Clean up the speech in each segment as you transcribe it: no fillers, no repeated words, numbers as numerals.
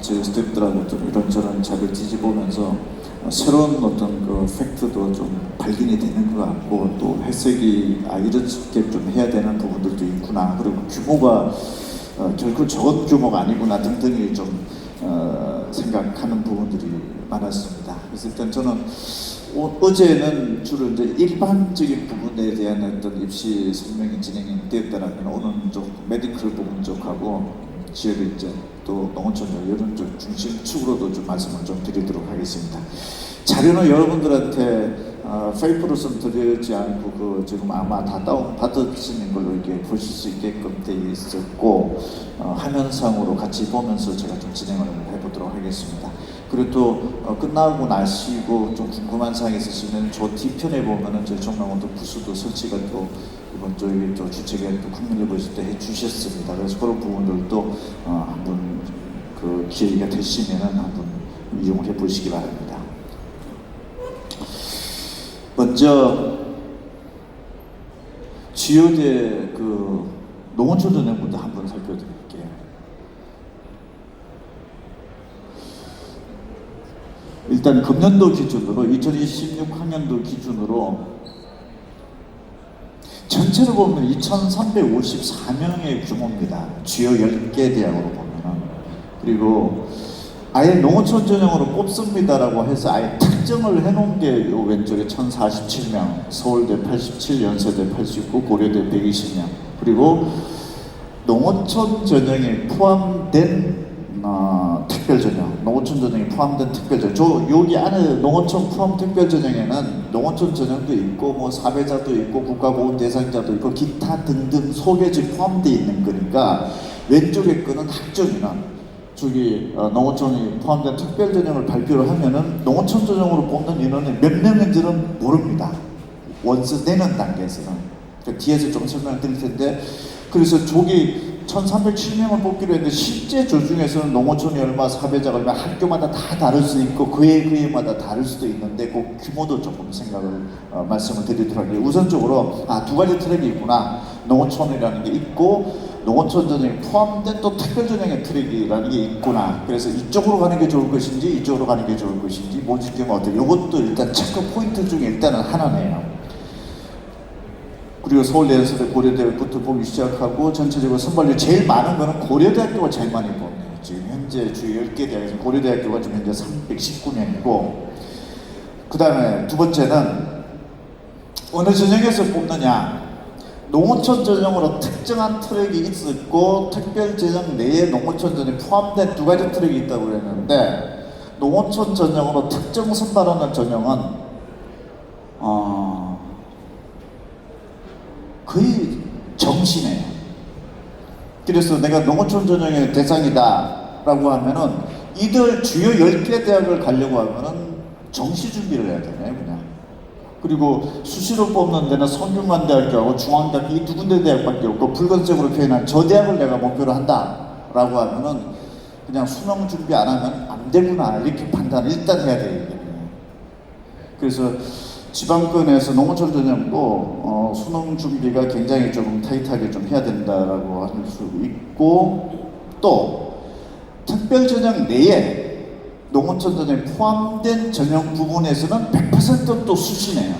제 스태프들하고 좀 이런저런 자료를 뒤집어보면서 새로운 어떤 그 팩트도 좀 발견이 되는 것 같고, 또 해석이 이렇게 좀 해야 되는 부분들도 있구나, 그리고 규모가 결코 적은 규모가 아니구나 등등이 좀 생각하는 부분들이 많았습니다. 그래서 일단 저는 어제는 주로 이제 일반적인 부분에 대한 어떤 입시 설명이 진행이 되었다면, 오늘은 좀 메디컬 부분 쪽하고 지역의 이제 또 농어촌 이런 쪽 중심축으로도 좀 말씀을 좀 드리도록 하겠습니다. 자료는 여러분들한테 페이퍼로선 드리지 않고 그 지금 아마 다 다운 받으시는 걸로 이렇게 보실 수 있게끔 되어 있었고, 화면상으로 같이 보면서 제가 좀 진행을 해보도록 하겠습니다. 그리고 또 끝나고 나시고 좀 궁금한 사항이 있으시면 저 뒤편에 보면은 저희 종로원도 부스도 설치가 또 이번 저희 또 주책에 또 국민을 보실 때 해주셨습니다. 그래서 그런 부분들도 한번 그 기회가 되시면은 한번 이용을 해보시기 바랍니다. 먼저 지효대 그 농어촌 전형부터 한번 살펴드릴게요. 일단 금년도 기준으로 2026 학년도 기준으로 전체로 보면 2,354명의 규모입니다. 주요 10개 대학으로 보면은. 그리고 아예 농어촌 전형으로 뽑습니다라고 해서 아예 특정을 해놓은 게 요 왼쪽에 1,047명, 서울대 87, 연세대 89, 고려대 120명. 그리고 농어촌 전형에 포함된 특별전형, 농어촌 전형에 포함된 특별전형. 여기 안에 농어촌 포함 특별전형에는 농어촌 전형도 있고, 뭐 사배자도 있고, 국가보훈 대상자도 있고, 기타 등등 소개지 포함되어 있는 거니까 왼쪽에 거는 학종이나 저기 농어촌이 포함된 특별전형을 발표를 하면은 농어촌 전형으로 뽑는 인원이 몇 명인지는 모릅니다. 원서 내는 단계에서는. 뒤에서 좀 설명을 드릴 텐데, 그래서 저기 1,307명을 뽑기로 했는데 실제 저 중에서는 농어촌이 얼마, 사배자가 얼마, 학교마다 다 다를 수 있고 그해마다 다를 수도 있는데 그 규모도 조금 생각을 말씀을 드리도록 할게요. 우선적으로 두 가지 트랙이 있구나. 농어촌이라는 게 있고 농어촌 전형에 포함된 또 특별 전형의 트랙이라는 게 있구나. 그래서 이쪽으로 가는 게 좋을 것인지 이쪽으로 가는 게 좋을 것인지 모집경우 어떻게, 이것도 일단 체크 포인트 중에 일단은 하나네요. 그리고 서울대, 연세대, 고려대부터 보기 시작하고 전체적으로 선발률 제일 많은 거는 고려대학교가 제일 많이 뽑네요. 지금 현재 주요 10개 대학에서 고려대학교가 지금 현재 319명이고, 그 다음에 두 번째는 어느 전형에서 뽑느냐. 농어촌 전형으로 특정한 트랙이 있었고 특별 전형 내에 농어촌 전형이 포함된 두 가지 트랙이 있다고 그랬는데, 농어촌 전형으로 특정 선발하는 전형은 거의 정시네요. 그래서 내가 농어촌 전형의 대상이다 라고 하면은 이들 주요 10개 대학을 가려고 하면은 정시 준비를 해야 되네요, 그냥. 그리고 수시로 뽑는 데는 성균관대학교하고 중앙대학교 이 두 군데 대학밖에 없고, 붉은색으로 표현한 저 대학을 내가 목표로 한다 라고 하면은 그냥 수능 준비 안 하면 안 되구나, 이렇게 판단을 일단 해야 되겠네요. 그래서 지방권에서 농어촌 전형도 수능 준비가 굉장히 조금 타이트하게 좀 해야 된다라고 할 수 있고, 또 특별 전형 내에 농어촌 전형에 포함된 전형 부분에서는 100% 또 수시네요.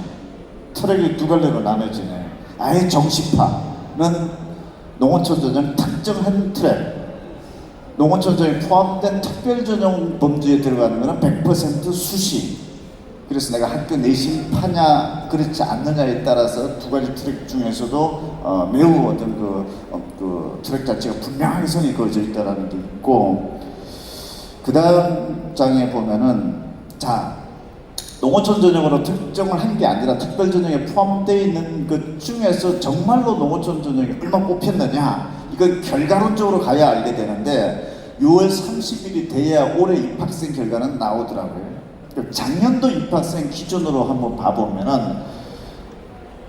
트랙이 두 갈래로 나눠지네요. 아예 정시파는 농어촌 전형 특정한 트랙, 농어촌 전형에 포함된 특별 전형 범주에 들어가는 것은 100% 수시. 그래서 내가 학교 내신 파냐 그렇지 않느냐에 따라서 두 가지 트랙 중에서도 매우 어떤 그 트랙 자체가 분명하게 선이 그어져 있다는 게 있고, 그 다음 장에 보면은 농어촌 전형으로 특정을 한 게 아니라 특별 전형에 포함되어 있는 것 중에서 정말로 농어촌 전형이 얼마 뽑혔느냐, 이걸 결과론적으로 가야 알게 되는데 6월 30일이 돼야 올해 입학생 결과는 나오더라고요. 작년도 입학생 기준으로 한번 봐보면은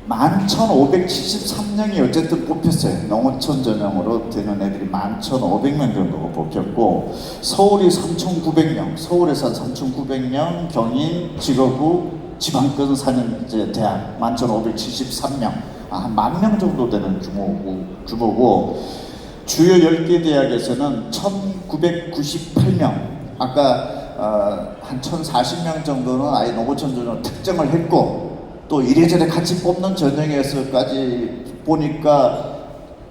11,573명이 어쨌든 뽑혔어요. 농어촌 전형으로 되는 애들이 11,500명 정도가 뽑혔고, 서울이 3,900명, 서울에서 3,900명, 경인, 직업부, 지방권 4년제 대학 11,573명, 한 10,000명 정도 되는 규모고, 주요 10개 대학에서는 1998명, 아까 한 1040명 정도는 아예 농어촌 전형 특정을 했고, 또 이래저래 같이 뽑는 전형에서까지 보니까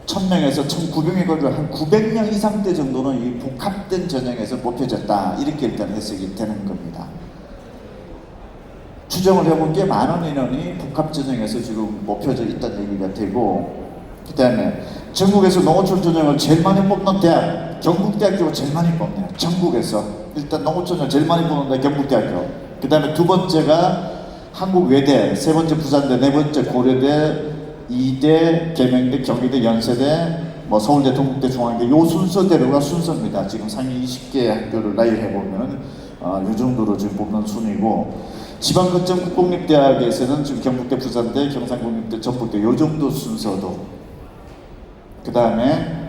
1000명에서 1900명까지 한 900명 이상대 정도는 이 복합된 전형에서 뽑혀졌다, 이렇게 일단 해석이 되는 겁니다. 추정을 해본 게 많은 인원이 복합 전형에서 지금 뽑혀져 있다는 얘기가 되고, 그 다음에 전국에서 농어촌 전형을 제일 많이 뽑는 대학, 경북대학교가 제일 많이 뽑네요. 전국에서 일단 농어촌 전형 제일 많이 뽑는 데 경북대학교, 그 다음에 두 번째가 한국외대, 세 번째 부산대, 네 번째 고려대, 이대, 계명대, 경희대, 연세대, 뭐 서울대, 동국대, 중앙대, 요 순서대로가 순서입니다. 지금 상위 20개 학교를 나열해 보면 이 정도로 지금 뽑는 순위고, 지방 거점 국공립대학에서는 지금 경북대, 부산대, 경상국립대, 전북대 요 정도 순서도. 그 다음에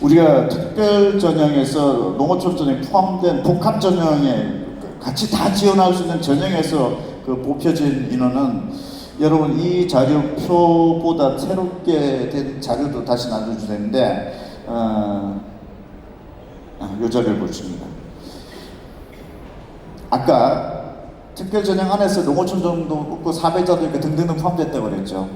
우리가 특별 전형에서 농어촌 전형 포함된 복합 전형에 같이 다 지원할 수 있는 전형에서 그 뽑혀진 인원은, 여러분 이 자료표보다 새롭게 된 자료도 다시 나눠줄 텐데, 이 자료를 보십니다. 아까 특별 전형 안에서 농어촌 정도 뽑고 사배자도 있고 등등등 포함됐다고 그랬죠.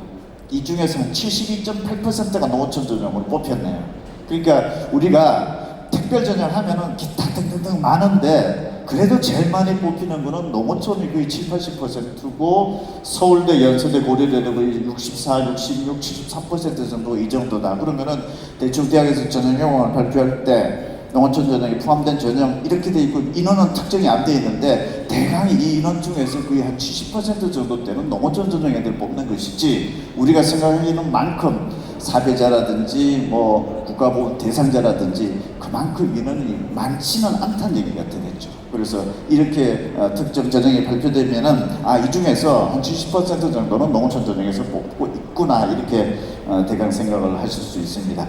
이 중에서 72.8%가 농어촌 전형으로 뽑혔네요. 그러니까 우리가 특별 전형 하면은 기타 등등등 많은데, 그래도 제일 많이 뽑히는 거는 농어촌이 거의 70~80%고, 서울대, 연세대, 고려대도 거의 64, 66, 74% 정도, 이 정도다. 그러면은 대충 대학에서 전형 영역을 발표할 때 농어촌 전형이 포함된 전형 이렇게 돼 있고, 인원은 특정이 안 돼 있는데 대강 이 인원 중에서 거의 한 70% 정도 되는 농어촌 전형 애들 뽑는 것이지, 우리가 생각하는 만큼 사배자라든지 뭐 국가보훈 대상자라든지 그만큼 인원이 많지는 않다는 얘기가 되겠죠. 그래서 이렇게 특정 전형이 발표되면은 이 중에서 한 70% 정도는 농어촌 전형에서 뽑고 있구나, 이렇게 대강 생각을 하실 수 있습니다.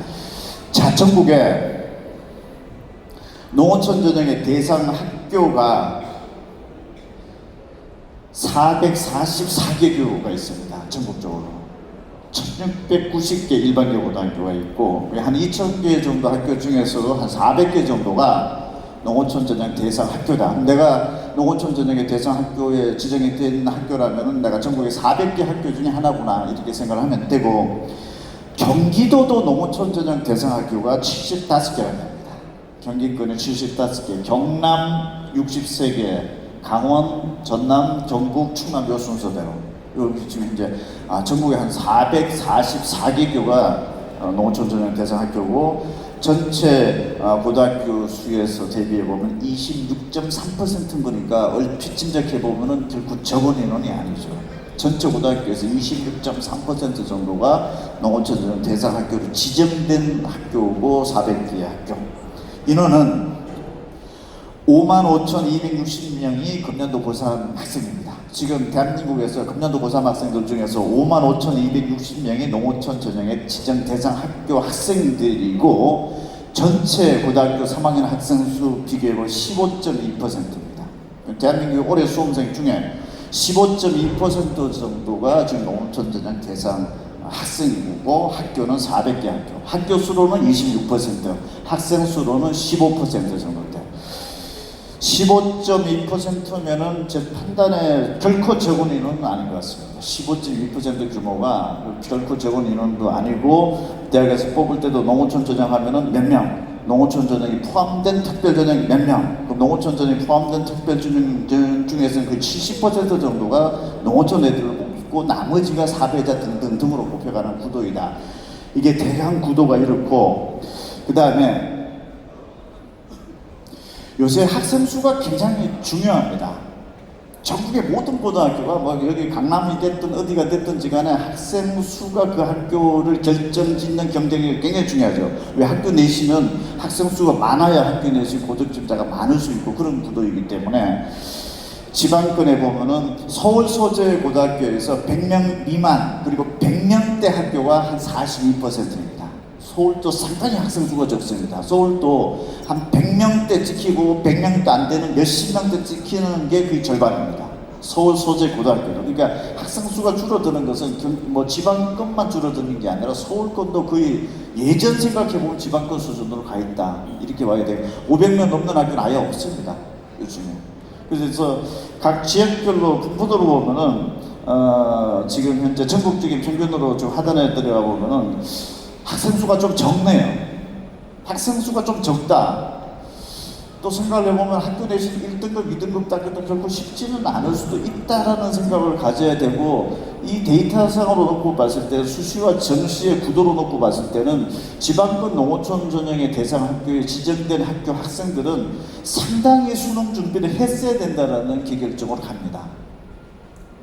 자, 전국에 농어촌 전형의 대상 학교가 444개 교가 있습니다. 전국적으로 1690개 일반교 고등학교가 있고, 한 2000개 정도 학교 중에서도 한 400개 정도가 농어촌 전형 대상 학교다. 내가 농어촌 전형의 대상 학교에 지정이 된 학교라면 내가 전국의 400개 학교 중에 하나구나, 이렇게 생각을 하면 되고, 경기도도 농어촌 전형 대상 학교가 75개가 됩니다. 경기권에 75개, 경남 63개, 강원, 전남, 경북, 충남 요 순서대로. 여기 지금 이제 전국에 한 444개 교가 농어촌 전형 대상 학교고, 전체 고등학교 수에서 대비해 보면 26.3%인 거니까 얼핏 짐작해 보면은 결코 적은 인원이 아니죠. 전체 고등학교에서 26.3% 정도가 농어촌 전형 대상 학교로 지정된 학교고, 400개의 학교. 인원은 55,260명이 금년도 고3 학생입니다. 지금 대한민국에서 금년도 고3 학생들 중에서 55,260명이 농어촌 전형의 지정 대상 학교 학생들이고, 전체 고등학교 3학년 학생 수 비교해보면 15.2%입니다. 대한민국 올해 수험생 중에 15.2% 정도가 지금 농어촌 전형 대상 학생이고, 학교는 400개 학교, 학교 수로는 26%, 학생 수로는 15% 정도 돼요. 15.2%면은 제 판단에 결코 적은 인원은 아닌 것 같습니다. 15.2% 규모가 결코 적은 인원도 아니고, 대학에서 뽑을 때도 농어촌 전형 하면은 몇 명, 농어촌 전형이 포함된 특별 전형이 몇 명, 그럼 농어촌 전형이 포함된 특별 전형 중에서는 그 70% 정도가 농어촌 애들을 뽑고, 나머지가 사배자 등등등으로 뽑혀가는 구도이다. 이게 대강 구도가 이렇고, 그 다음에 요새 학생 수가 굉장히 중요합니다. 전국의 모든 고등학교가 뭐 여기 강남이 됐든 어디가 됐든지 간에 학생 수가 그 학교를 결정짓는 경쟁이 굉장히 중요하죠. 왜 학교 내시는 학생 수가 많아야 학교 내시 고득점자가 많을 수 있고, 그런 구도이기 때문에 지방권에 보면은 서울 소재 고등학교에서 100명 미만 그리고 100명대 학교가 한 42%입니다. 서울도 상당히 학생 수가 적습니다. 서울도 한 100명대 찍히고 100명도 안 되는 몇십 명대 찍히는 게 거의 절반입니다. 서울 소재 고등학교도. 그러니까 학생 수가 줄어드는 것은 뭐 지방권만 줄어드는 게 아니라 서울권도 거의 예전 생각해보면 지방권 수준으로 가 있다. 이렇게 와야 돼요. 500명 넘는 학교는 아예 없습니다. 요즘에. 그래서 각 지역별로 분포도로 보면은 지금 현재 전국적인 평균으로 좀 하단에 들어가 보면은 학생 수가 좀 적네요. 학생 수가 좀 적다. 또 생각을 해보면 학교 내신 1등급, 2등급 따기도 결코 쉽지는 않을 수도 있다라는 생각을 가져야 되고, 이 데이터상으로 놓고 봤을 때 수시와 정시의 구도로 놓고 봤을 때는 지방권 농어촌 전형의 대상 학교에 지정된 학교 학생들은 상당히 수능 준비를 했어야 된다라는 기결점으로 갑니다.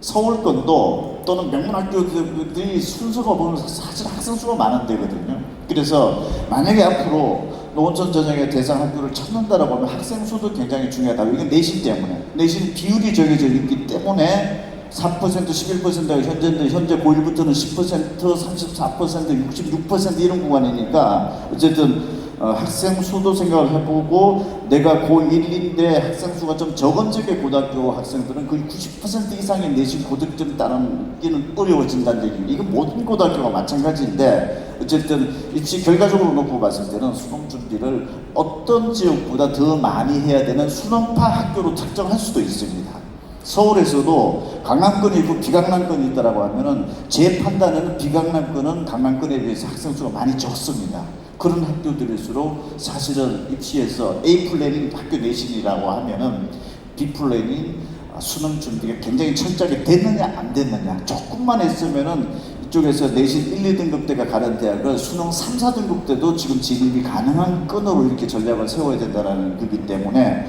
서울권도 또는 명문학교들이 순서가 보면 사실 학생 수가 많은 데거든요. 그래서 만약에 앞으로 농어촌 전형의 대상 학교를 찾는다라고 하면 학생 수도 굉장히 중요하다. 이건 내신 때문에. 내신 비율이 정해져 있기 때문에 4%, 11%가 현재 고1부터는 10%, 34%, 66% 이런 구간이니까 어쨌든 학생 수도 생각을 해보고, 내가 고1인데 학생 수가 좀 적은 지역의 고등학교 학생들은 거의 90% 이상의 내신 고득점 따르기는 어려워진다는 얘기입니다. 이건 모든 고등학교가 마찬가지인데, 어쨌든 입시 결과적으로 놓고 봤을 때는 수능 준비를 어떤 지역보다 더 많이 해야 되는 수능파 학교로 특정할 수도 있습니다. 서울에서도 강남권이 있고 비강남권이 있다라고 하면은 제 판단에는 비강남권은 강남권에 비해서 학생 수가 많이 적습니다. 그런 학교들일수록 사실은 입시에서 A 플랜인 학교 내신이라고 하면은 B 플랜인 수능 준비가 굉장히 철저하게 됐느냐 안 됐느냐, 조금만 했으면은 이쪽에서 내신 1, 2등급 때가 가는 대학을 수능 3, 4등급 때도 지금 진입이 가능한 끈으로 이렇게 전략을 세워야 된다는 거기 때문에,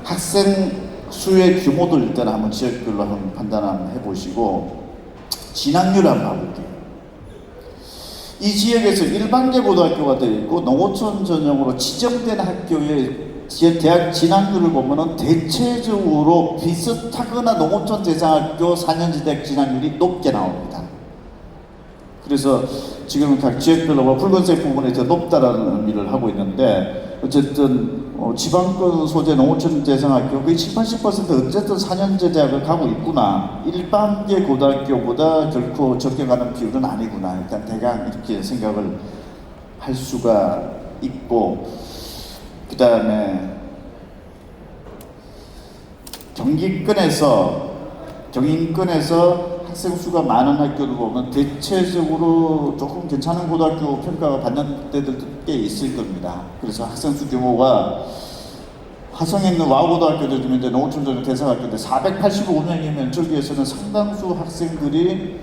학생 수의 규모도 일단 한번 지역별로 한번 판단 해보시고 진학률 한번 봐볼게요. 이 지역에서 일반계 고등학교가 되어 있고 농어촌 전형으로 지정된 학교의 대학 진학률을 보면은 대체적으로 비슷하거나 농어촌 대상학교 4년제 대학 진학률이 높게 나옵니다. 그래서 지금 각 지역별로 붉은색 부분에 더 높다라는 의미를 하고 있는데, 어쨌든 지방권 소재 농어촌 대상학교 거의 70, 80% 어쨌든 4년제 대학을 가고 있구나. 일반계 고등학교보다 결코 적게 가는 비율은 아니구나. 일단 대강 이렇게 생각을 할 수가 있고, 그 다음에 경인권에서 학생 수가 많은 학교를 보면 대체적으로 조금 괜찮은 고등학교 평가가 받는 데들도 꽤 있을 겁니다. 그래서 학생 수 규모가 화성에 있는 와우고등학교들 중에 이제 농어촌 전형 대상학교인데 485명이면 저기에서는 상당수 학생들이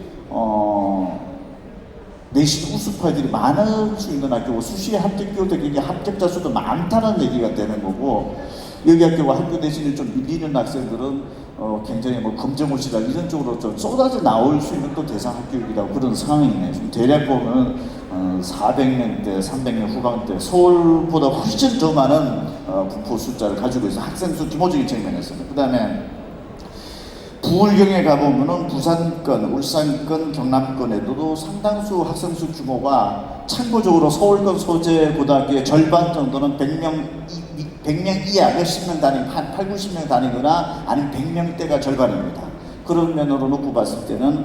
내신 우수파들이 많을 수 있는 학교고, 수시에 합격교도 굉장히 합격자 수도 많다는 얘기가 되는 거고, 여기 학교가 학교 내신이 좀 밀리는 학생들은 굉장히 검정고시다 이런 쪽으로 좀 쏟아져 나올 수 있는 또 대상 학교이기도 그런 상황이네요. 지금 대략 보면 400명대, 300명 후반대, 서울보다 훨씬 더 많은 분포 숫자를 가지고 있어. 학생 수 규모적인 측면에서는. 그 다음에 부울경에 가보면은 부산권, 울산권, 경남권에도 상당수 학생 수 규모가 참고적으로 서울권 소재 고등학교의 절반 정도는 100명 이하, 몇십 명 단위, 한 8, 90명 단위거나 아니면 100명대가 절반입니다. 그런 면으로 놓고 봤을 때는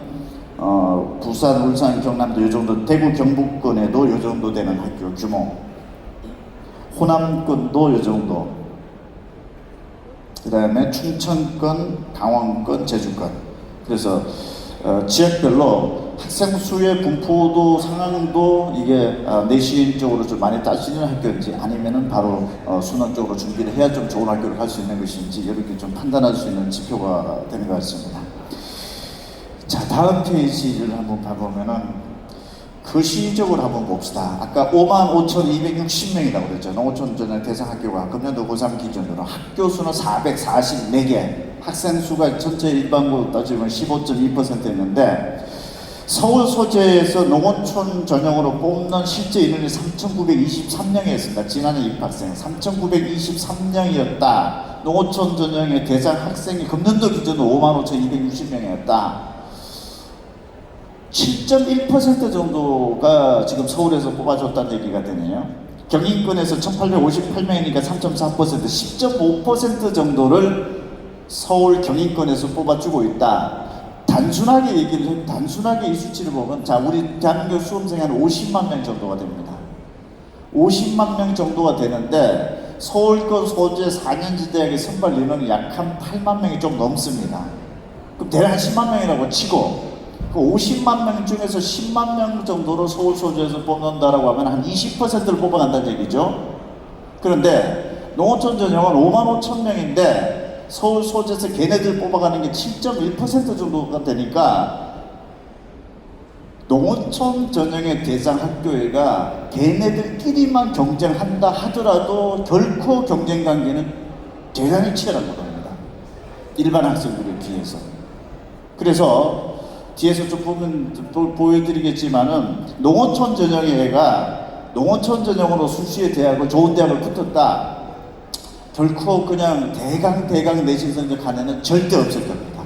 부산, 울산, 경남도 이 정도, 대구, 경북권에도 이 정도 되는 학교 규모, 호남권도 이 정도, 그 다음에 충청권, 강원권, 제주권. 그래서 지역별로 학생 수의 분포도 상황도 이게 내신 쪽으로 좀 많이 따지는 학교인지, 아니면은 바로 수능 쪽으로 준비를 해야 좀 좋은 학교를 갈 수 있는 것인지, 이렇게 좀 판단할 수 있는 지표가 되는 것 같습니다. 자, 다음 페이지를 한번 봐보면은 거시적으로 한번 봅시다. 아까 55,260명이라고 그랬죠. 농어촌 전형 대상 학교가 금년도 고3 기준으로 학교 수는 444개, 학생 수가 전체 일반고 따지면 15.2%였는데, 서울 소재에서 농어촌 전형으로 뽑는 실제 인원이 3,923명이었습니다. 지난해 입학생 3,923명이었다. 농어촌 전형의 대상 학생이 금년도 기준으로 55,260명이었다. 7.1% 정도가 지금 서울에서 뽑아줬다는 얘기가 되네요. 경인권에서 1,858명이니까 3.4%, 10.5% 정도를 서울 경인권에서 뽑아주고 있다. 단순하게 얘기를 하면, 단순하게 이 수치를 보면, 자, 우리 대한민국 수험생이 한 50만 명 정도가 됩니다. 50만 명 정도가 되는데 서울권 소재 4년제 대학의 선발 인원이 약 한 8만 명이 좀 넘습니다. 그럼 대략 한 10만 명이라고 치고 그 50만 명 중에서 10만 명 정도로 서울 소재에서 뽑는다라고 하면 한 20%를 뽑아간다는 얘기죠. 그런데 농어촌 전형은 5만 5천 명인데 서울 소재에서 걔네들 뽑아가는 게 7.1% 정도가 되니까 농어촌 전형의 대상 학교회가 걔네들끼리만 경쟁한다 하더라도 결코 경쟁 관계는 대단히 치열한 겁니다. 일반 학생들에 비해서. 그래서 뒤에서 좀 보면 보여드리겠지만은 농어촌 전형의 애가 농어촌 전형으로 수시의 대학을 좋은 대학을 붙었다. 결코 그냥 대강 내신 성적 한 애는 절대 없을 겁니다.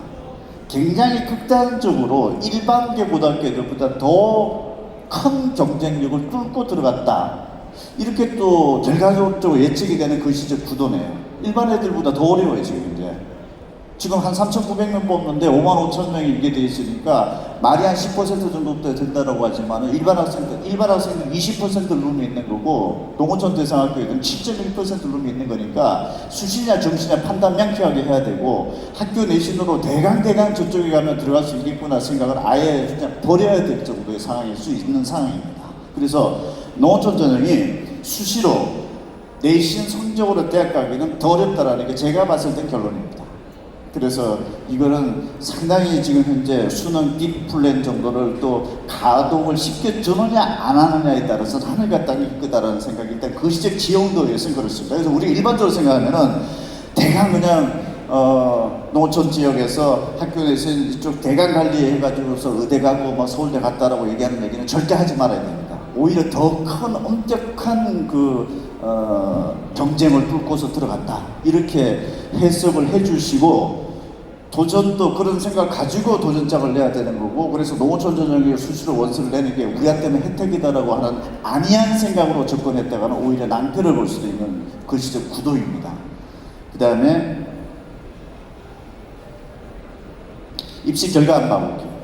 굉장히 극단적으로 일반계 고등학교들보다 더 큰 경쟁력을 뚫고 들어갔다. 이렇게 또 결과적으로 예측이 되는 그 시절 구도네요. 일반 애들보다 더 어려워요, 지금 이제. 지금 한 3,900명 뽑는데 5만 5천 명이 이게 돼 있으니까 말이 한 10% 정도 된다라고 하지만 일반 학생들 20% 룸이 있는 거고 농어촌 대상학교에는 7.1% 룸이 있는 거니까 수시냐 정시냐 판단 명쾌하게 해야 되고 학교 내신으로 대강 저쪽에 가면 들어갈 수 있겠구나 생각을 아예 그냥 버려야 될 정도의 상황일 수 있는 상황입니다. 그래서 농어촌 전형이 수시로 내신 성적으로 대학 가기는 더 어렵다라는 게 제가 봤을 땐 결론입니다. 그래서 이거는 상당히 지금 현재 수능 딥플랜 정도를 또 가동을 시켜주느냐 안 하느냐에 따라서 하늘과 땅이 크다라는 생각이 일단 그 시절 지형도에서는 그렇습니다. 그래서 우리 일반적으로 생각하면은 대강 그냥 농어촌 지역에서 학교 내에서 이쪽 대강 관리해가지고서 의대 가고 뭐 서울대 갔다라고 얘기하는 얘기는 절대 하지 말아야 됩니다. 오히려 더 큰 엄격한 경쟁을 뚫고서 들어갔다. 이렇게 해석을 해주시고 도전도 그런 생각을 가지고 도전장을 내야 되는 거고 그래서 농어촌 전형에 수시로 원서를 내는 게 우리한테는 혜택이다라고 하는 안이한 생각으로 접근했다가는 오히려 낭패를 볼 수도 있는 그 시절 구도입니다. 그 다음에 입시 결과 한번 봐볼게요.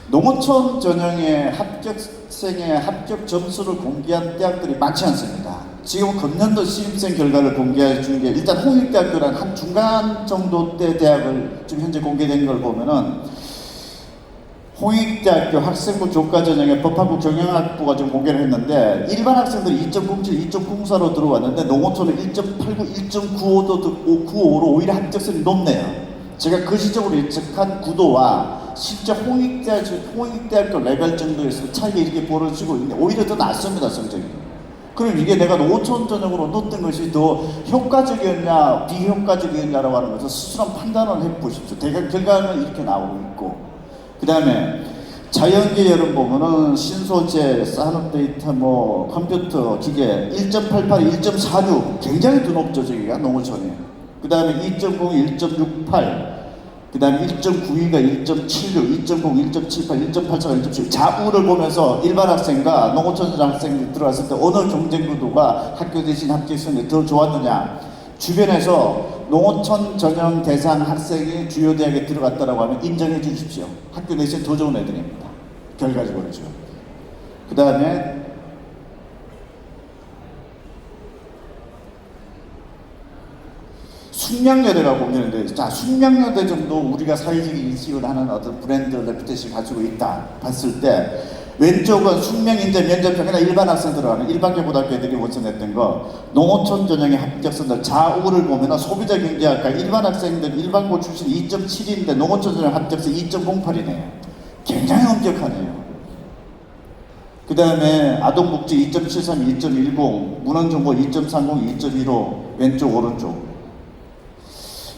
농어촌 전형의 합격생의 합격 점수를 공개한 대학들이 많지 않습니다. 지금 금년도 신입생 결과를 공개해 준 게 일단 홍익대학교라는 한 중간 정도 때 대학을 지금 현재 공개된 걸 보면은 홍익대학교 학생부 조과 전형의 법학부 경영학부가 지금 공개를 했는데 일반 학생들이 2.07, 2.04로 들어왔는데 농어촌은 1.89, 1.95로 오히려 합격성이 높네요. 제가 그 시적으로 예측한 구도와 실제 홍익대학교 레벨 정도에서 차이가 이렇게 벌어지고 있는데 오히려 더 낫습니다, 성적이. 그럼 이게 내가 농어촌 전형으로 넣었던 것이 더 효과적이었냐 비효과적이었냐라고 하는 것을 스스로 판단을 해보십시오. 대강 결과는 이렇게 나오고 있고 그 다음에 자연계열은 보면은 신소재, 산업데이터, 뭐 컴퓨터, 기계 1.88, 1.46 굉장히 더 높죠, 저기가 농어촌이. 그 다음에 2.0, 1.68 그 다음에 1.92가 1.76, 2.0, 1.78, 1.84, 1.7 자우를 보면서 일반 학생과 농어촌 학생이 들어왔을 때 어느 경쟁 구도가 학교 대신 합격성이 더 좋았느냐. 주변에서 농어촌 전형 대상 학생이 주요 대학에 들어갔다라고 하면 인정해 주십시오. 학교 내신 더 좋은 애들입니다. 결과적으로죠. 그 다음에 숙명여대라고 보는데, 자, 숙명여대 정도 우리가 사회적인 인식을 하는 어떤 브랜드 레퓨테이션을 가지고 있다 봤을 때 왼쪽은 숙명인재 면접형이나 일반 학생 들어가는 일반계 고등학교 애들이 원서냈던 거, 농어촌 전형의 합격선들 좌우를 보면 소비자 경제학과 일반 학생들 일반고 출신 2.7인데 농어촌 전형 합격선 2.08이네요. 굉장히 엄격하네요. 그 다음에 아동복지 2.73, 2.10, 문헌정보 2.30, 2.15 왼쪽 오른쪽.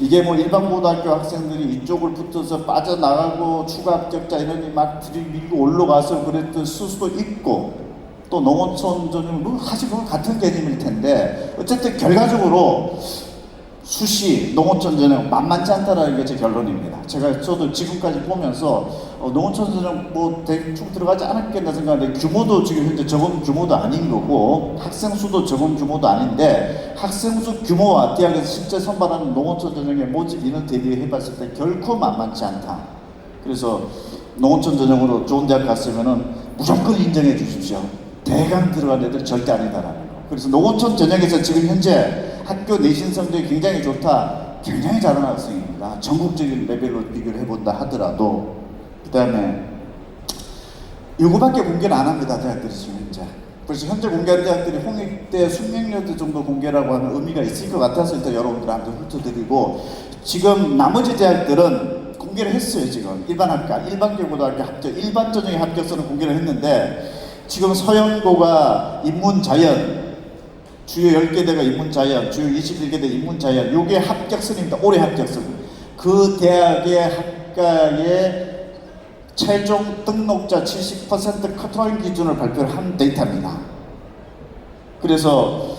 이게 뭐 일반 고등학교 학생들이 이쪽을 붙어서 빠져나가고 추가 합격자 이런이 막 들이밀고 올라가서 그랬던 수도 있고 또 농어촌 전형 뭐 사실 그건 같은 개념일 텐데 어쨌든 결과적으로 수시 농어촌 전형 만만치 않다라는 게 제 결론입니다. 저도 지금까지 보면서 농어촌 전형 뭐 대충 들어가지 않았겠나 생각하는데 규모도 지금 현재 적은 규모도 아닌 거고 학생 수도 적은 규모도 아닌데 학생 수 규모와 대학에서 실제 선발하는 농어촌 전형의 모집 인원 대비해 봤을 때 결코 만만치 않다. 그래서 농어촌 전형으로 좋은 대학 갔으면은 무조건 인정해 주십시오. 대강 들어간 애들 절대 아니다라는 거. 그래서 농어촌 전형에서 지금 현재 학교 내신 성적이 굉장히 좋다, 굉장히 잘하는 학생입니다. 전국적인 레벨로 비교를 해본다 하더라도. 그 다음에 요거밖에 공개를 안 합니다, 대학들이 지금 현재. 그래서 현재 공개한 대학들이 홍익대, 숙명여대 정도 공개라고 하는 의미가 있을 것 같아서 일단 여러분들한테 훑어드리고, 지금 나머지 대학들은 공개를 했어요. 지금 일반 학과, 일반계고등학교 합격, 일반 전형의 합격서는 공개를 했는데, 지금 서영고가 인문자연, 주요 10개 대가 인문자연, 주요 21개 대 인문자연, 요게 합격선입니다. 올해 합격선. 그 대학의 학과의 최종 등록자 70% 커트라인 기준을 발표를 한 데이터입니다. 그래서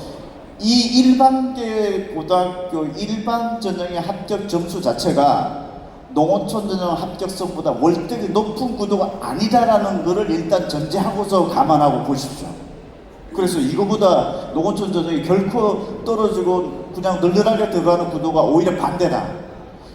이 일반계 고등학교 일반 전형의 합격 점수 자체가 농어촌 전형 합격선보다 월등히 높은 구도가 아니다라는 것을 일단 전제하고서 감안하고 보십시오. 그래서 이거보다 농어촌 전형이 결코 떨어지고 그냥 널널하게 들어가는 구도가 오히려 반대다,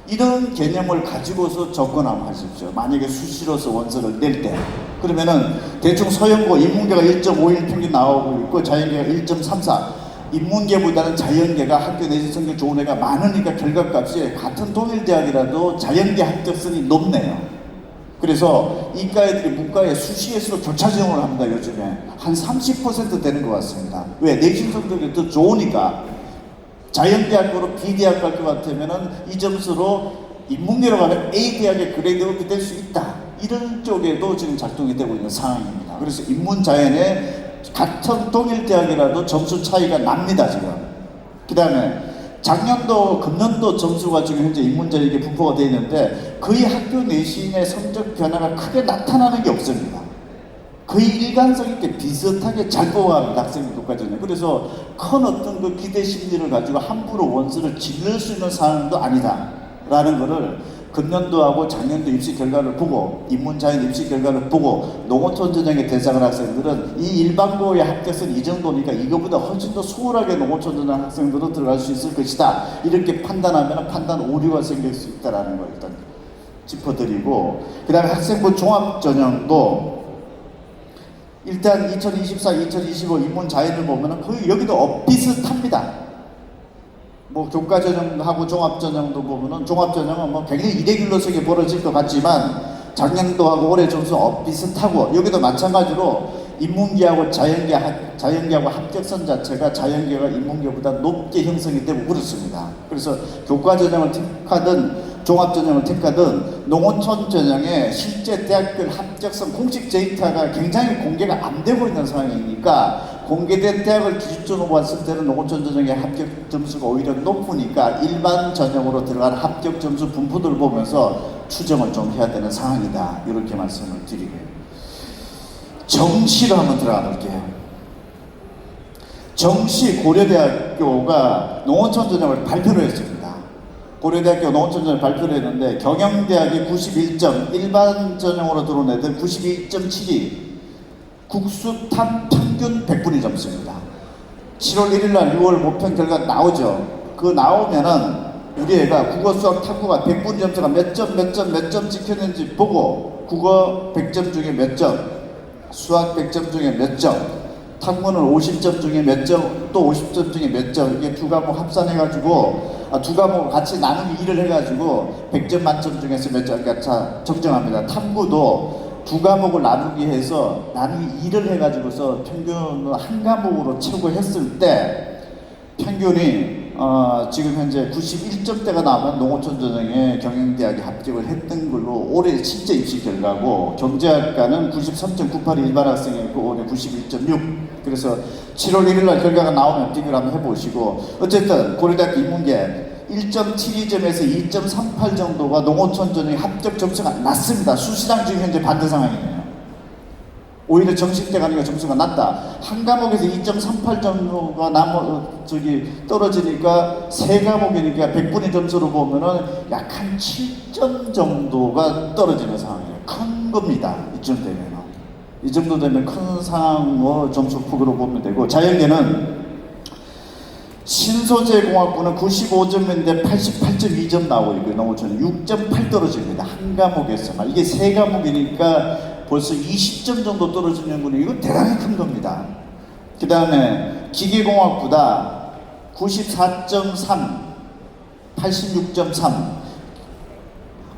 이런 개념을 가지고서 접근하면 하십시오. 만약에 수시로서 원서를 낼 때, 그러면은 대충 서영고 인문계가 1.51 평균 나오고 있고 자연계가 1.34, 인문계보다는 자연계가 학교 내신 성적 좋은 애가 많으니까 결과값이 같은 동일대학이라도 자연계 합격선이 높네요. 그래서 이과 애들이 문과에 수시에서 교차 지원을 합니다. 요즘에 한 30% 되는 것 같습니다. 왜? 내신 성적이 더 좋으니까. 자연대학교로 B대학 갈 것 같으면은 이 점수로 인문계로 가면 A대학의 그레이드업이 될 수 있다, 이런 쪽에도 지금 작동이 되고 있는 상황입니다. 그래서 인문자연에 같은 동일대학이라도 점수 차이가 납니다 지금. 그 다음에 작년도 금년도 점수가 지금 현재 인문자연에 분포가 되어 있는데 거의 학교 내신의 성적 변화가 크게 나타나는 게 없습니다. 거의 일관성 있게 비슷하게 잘 뽑아갑니다, 학생들 독과점에. 그래서 큰 어떤 그 기대 심리를 가지고 함부로 원서를 질릴 수 있는 상황도 아니다 라는 거를 금년도하고 작년도 입시 결과를 보고, 인문자연 입시 결과를 보고, 농어촌 전형의 대상을 학생들은 이 일반고의 합격선 이 정도니까 이거보다 훨씬 더 수월하게 농어촌 전형 학생들은 들어갈 수 있을 것이다, 이렇게 판단하면 판단 오류가 생길 수 있다는 걸 일단 짚어드리고, 그 다음에 학생부 종합전형도 일단 2024, 2025 인문자연을 보면은 거의 여기도 비슷합니다. 뭐 교과전형하고 종합전형도 보면은 종합전형은 뭐 굉장히 이레귤러스하게 벌어질 것 같지만 작년도하고 올해 점수 비슷하고, 여기도 마찬가지로 인문계하고 자연계하고 합격선 자체가 자연계가 인문계보다 높게 형성이 되고 그렇습니다. 그래서 교과전형을 택하든 종합전형을 택하든 농어촌 전형의 실제 대학별 합격선 공식 데이터가 굉장히 공개가 안 되고 있는 상황이니까, 공개된 대학을 기준으로 봤을 때는 농어촌 전형의 합격 점수가 오히려 높으니까 일반 전형으로 들어간 합격 점수 분포들을 보면서 추정을 좀 해야 되는 상황이다, 이렇게 말씀을 드리고요. 정시로 한번 들어가 볼게요. 정시 고려대학교가 농어촌 전형을 발표를 했습니다. 고려대학교 농어촌 전형을 발표를 했는데 경영대학이 91점, 일반 전형으로 들어온 애들 92.72, 국수탐 평균 100분위 점수입니다. 7월 1일날 6월 모평 결과 나오죠. 그거 나오면은 우리 애가 국어, 수학, 탐구가 100분위 점수가 몇 점 찍혔는지 보고, 국어 100점 중에 몇 점, 수학 100점 중에 몇 점, 탐구는 50점 중에 몇 점, 또 50점 중에 몇 점, 이게 두 과목 합산해가지고 두 과목 같이 나누기 1을 해가지고 100점 만점 중에서 몇 점, 그러니까 정정합니다. 탐구도 두 과목을 나누기 해서 나누기 2를 해가지고서 평균을 한 과목으로 채우고 했을 때 평균이 지금 현재 91점대가 나오면 농어촌 전형에 경영대학에 합격을 했던 걸로 올해 실제 입시 결과고, 경제학과는 93.98이 일반 학생이었고 올해 91.6. 그래서 7월 1일날 결과가 나오면 비교를 한번 해보시고, 어쨌든 고려대학교 인문계 1.72점에서 2.38 정도가 농어촌 전형의 합격 점수가 낮습니다. 수시랑 지금 현재 반대 상황이에요. 오히려 정시 때 가니까 점수가 낮다. 한 과목에서 2.38 정도가 떨어지니까 세 과목이니까 100분위 점수로 보면은 약 한 7점 정도가 떨어지는 상황이에요. 큰 겁니다. 이쯤 되면. 이 정도 되면 큰 상황으로 점수 폭으로 보면 되고, 자연계는 신소재공학부는 95점인데 88.2점 나오고 있고요. 농어촌은 6.8 떨어집니다. 한 과목에서만. 이게 세 과목이니까 벌써 20점 정도 떨어지는 거는 이거 대단히 큰 겁니다. 그 다음에 기계공학부다 94.3, 86.3.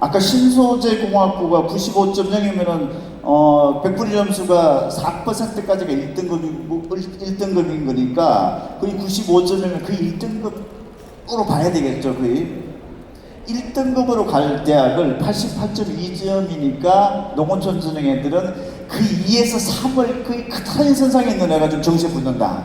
아까 신소재공학부가 95.0이면은 100분위 점수가 4%까지가 1등급인 거니까 거의 95점이면 거의 1등급으로 봐야 되겠죠. 거의 1등급으로 갈 대학을 88.2점이니까 농어촌 전형 애들은 그 2에서 3을 거의 크타인 선상에 있는 애가 좀 정시에 붙는다.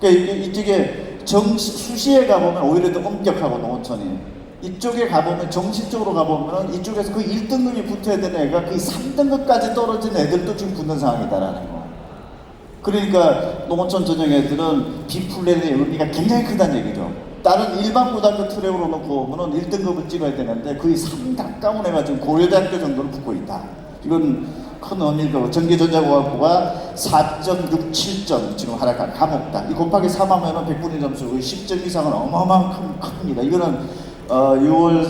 그러니까 이쪽에 수시에 가보면 오히려 더 엄격하고 농어촌이, 이쪽에 가보면 정시 쪽으로 가보면 이쪽에서 그 1등급이 붙어야 되는 애가 그 3등급까지 떨어진 애들도 지금 붙는 상황이다라는 거. 그러니까 농어촌 전형 애들은 B플랜의 의미가 굉장히 크다는 얘기죠. 다른 일반 고등학교 트랙으로 놓고 보면 1등급을 찍어야 되는데 거의 3 가까운 애가 지금 고려대학교 정도로 붙고 있다. 이건 큰 의미일 거고, 전기전자공학부가 4.67점 지금 하락한 감옥다. 이 곱하기 3하면은 100분위 점수 10점 이상은 어마어마한 큽니다. 이거는 7월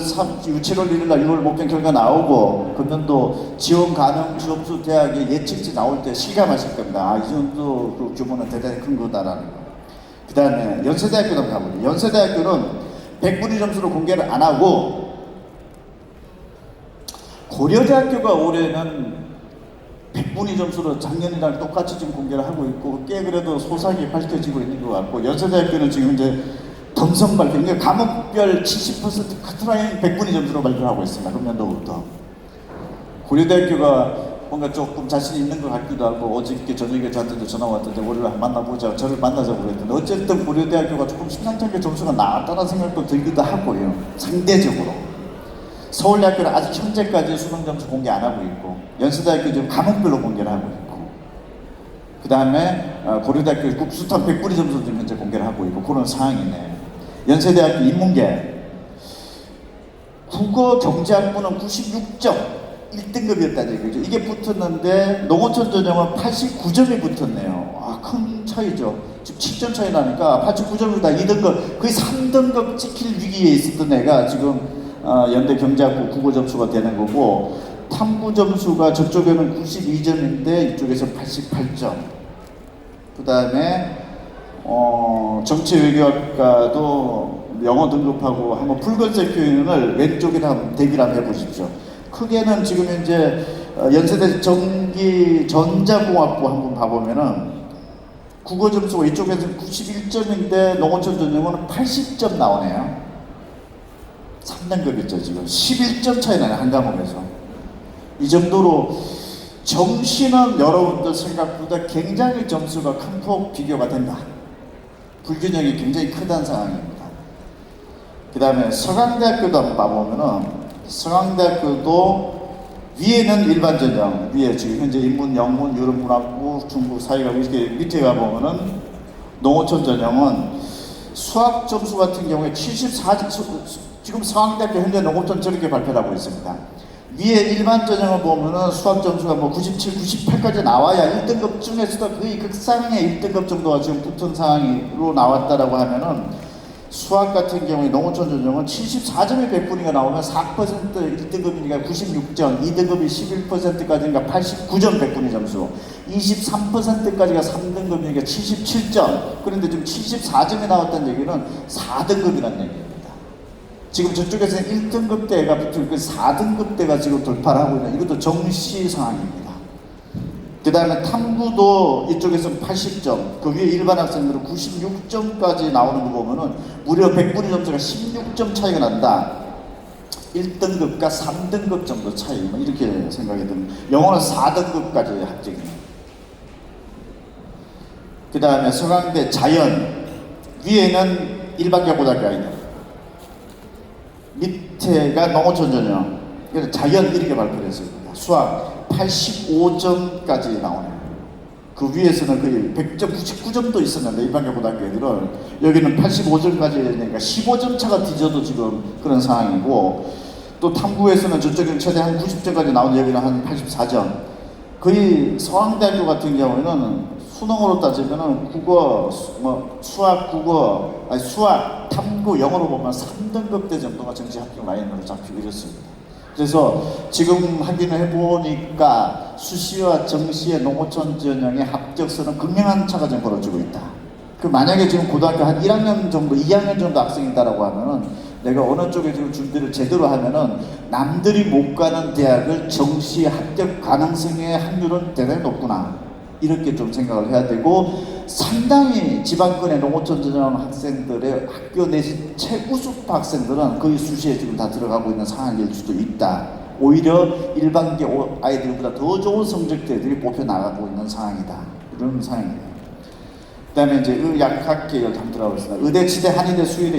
1일 날 6월 목표 결과 나오고 금년도 지원 가능 점수 대학의 예측치 나올 때 실감하실 겁니다. 아, 이 정도 그 규모는 대단히 큰 거다라는 거. 그 다음에 연세대학교도 가보죠. 연세대학교는 100분위 점수로 공개를 안 하고, 고려대학교가 올해는 100분위 점수로 작년이랑 똑같이 지금 공개를 하고 있고, 꽤 그래도 소상히 밝혀지고 있는 것 같고, 연세대학교는 지금 이제 덤성 발표, 그러니까 과목별 70% 카트라인 100분위 점수로 발표를 하고 있습니다. 금년도부터. 고려대학교가 뭔가 조금 자신 있는 것 같기도 하고, 어저께 저녁에 저한테도 전화 왔던데 우리를 만나보자, 저를 만나자고 그랬는데, 어쨌든 고려대학교가 조금 심상찮게 점수가 나왔다는 생각도 들기도 하고요. 상대적으로 서울대학교는 아직 현재까지 수능 점수 공개 안 하고 있고, 연세대학교 지금 과목별로 공개를 하고 있고, 그 다음에 고려대학교 국수탄 100분위 점수 지금 현재 공개를 하고 있고, 그런 상황이네요. 연세대학교 인문계 국어 경제학부는 96점 1등급이었다는 얘기죠. 이게 붙었는데 농어촌 전형은 89점이 붙었네요. 아, 큰 차이죠. 지금 7점 차이 나니까 89점이다. 2등급, 거의 3등급 찍힐 위기에 있었던 애가 지금 연대 경제학부 국어 점수가 되는 거고, 탐구 점수가 저쪽에는 92점인데 이쪽에서 88점. 그 다음에 정치외교학과도 영어 등급하고 한번 붉은색 표현을 왼쪽에다 대비를 한번 해보십시오. 크게는 지금 현재 연세대 전기전자공학부 한번 봐보면은 국어 점수가 이쪽에서는 91점인데 농어촌 전형은 80점 나오네요. 3등급이죠. 지금 11점 차이 나요, 한 과목에서. 이 정도로 정시는 여러분들 생각보다 굉장히 점수가 큰 폭 비교가 된다. 불균형이 굉장히 크다는 상황입니다. 그 다음에 서강대학교도 한번 봐보면은, 서강대학교도 위에는 일반 전형, 위에 지금 현재 인문, 영문, 유럽문학부, 중국, 사회과학 이렇게 밑에 가보면은 농어촌 전형은 수학 점수 같은 경우에 74점, 지금 서강대학교 현재 농어촌 저렇게 발표를 하고 있습니다. 위에 일반 전형을 보면은 수학 점수가 뭐 97, 98까지 나와야 1등급 중에서도 거의 극상의 1등급 정도가 지금 붙은 상황으로 나왔다라고 하면은, 수학 같은 경우에 농어촌 전형은 74점의 100분위가 나오면 4% 1등급이니까 96점, 2등급이 11%까지니까 89점 100분위 점수, 23%까지가 3등급이니까 77점. 그런데 지금 74점이 나왔다는 얘기는 4등급이라는 얘기입니다. 지금 저쪽에서는 1등급대가 붙을 그 4등급대가 지금 돌파를 하고 있는, 이것도 정시 상황입니다. 그 다음에 탐구도 이쪽에서 80점, 그 위에 일반 학생들은 96점까지 나오는 거 보면은 무려 100분위 점수가 16점 차이가 난다. 1등급과 3등급 정도 차이, 뭐 이렇게 생각이 듭니다. 영어는 4등급까지 합격입니다. 그 다음에 서강대 자연, 위에는 일반고등학교 아니다. 밑에가 농어촌 전형. 그래서 자연 이렇게 발표를 했습니다. 수학 85점까지 나오네요. 그 위에서는 거의 100점, 99점도 있었는데 일반고등학교 애들은 여기는 85점까지 되니까 15점 차가 뒤져도 지금 그런 상황이고, 또 탐구에서는 저쪽은 최대 한 90점까지 나오는데 여기는 한 84점. 거의 서강대학교 같은 경우에는 수능으로 따지면은 국어, 수학, 국어, 수학, 탐구, 영어로 보면 3등급대 정도가 정시 합격 라인으로 잡히고 이렇습니다. 그래서 지금 확인을 해보니까 수시와 정시의 농어촌 전형의 합격선은 극명한 차가 지금 벌어지고 있다. 그 만약에 지금 고등학교 한 1학년 정도, 2학년 정도 학생이다라고 하면은 내가 어느 쪽에 지금 준비를 제대로 하면은 남들이 못 가는 대학을 정시 합격 가능성의 확률은 대단히 높구나. 이렇게 좀 생각을 해야 되고, 상당히 지방권의 농어촌 전형 학생들의 학교 내 최우수파 학생들은 거의 수시에 지금 다 들어가고 있는 상황일 수도 있다. 오히려 일반계 아이들보다 더 좋은 성적들이 뽑혀 나가고 있는 상황이다. 이런 상황이에요. 그 다음에 이제 의약학 계열 한번 들어가겠습니다. 의대, 치대, 한의대, 수의대